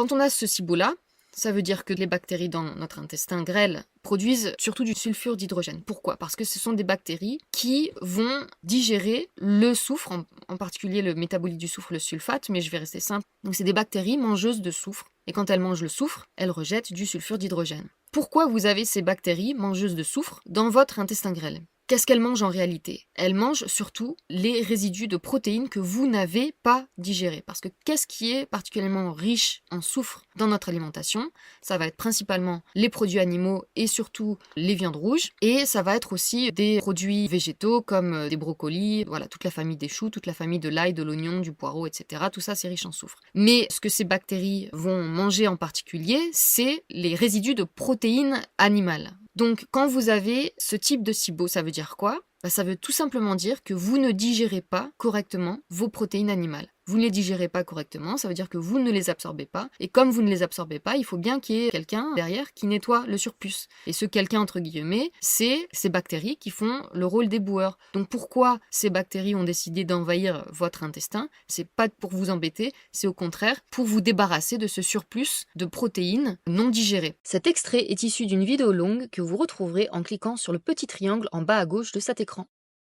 Quand on a ce SIBO-là, ça veut dire que les bactéries dans notre intestin grêle produisent surtout du sulfure d'hydrogène. Pourquoi? Parce que ce sont des bactéries qui vont digérer le soufre, en particulier le métabolite du soufre, le sulfate, mais je vais rester simple. Donc c'est des bactéries mangeuses de soufre, et quand elles mangent le soufre, elles rejettent du sulfure d'hydrogène. Pourquoi vous avez ces bactéries mangeuses de soufre dans votre intestin grêle? Qu'est-ce qu'elles mangent en réalité? Elles mangent surtout les résidus de protéines que vous n'avez pas digérés. Parce que qu'est-ce qui est particulièrement riche en soufre dans notre alimentation? Ça va être principalement les produits animaux et surtout les viandes rouges. Et ça va être aussi des produits végétaux comme des brocolis, voilà, toute la famille des choux, toute la famille de l'ail, de l'oignon, du poireau, etc. Tout ça, c'est riche en soufre. Mais ce que ces bactéries vont manger en particulier, c'est les résidus de protéines animales. Donc, quand vous avez ce type de SIBO, ça veut dire quoi? Ça veut tout simplement dire que vous ne digérez pas correctement vos protéines animales. Vous ne les digérez pas correctement, ça veut dire que vous ne les absorbez pas. Et comme vous ne les absorbez pas, il faut bien qu'il y ait quelqu'un derrière qui nettoie le surplus. Et ce quelqu'un, entre guillemets, c'est ces bactéries qui font le rôle des boueurs. Donc pourquoi ces bactéries ont décidé d'envahir votre intestin? C'est pas pour vous embêter, c'est au contraire pour vous débarrasser de ce surplus de protéines non digérées. Cet extrait est issu d'une vidéo longue que vous retrouverez en cliquant sur le petit triangle en bas à gauche de cet écran.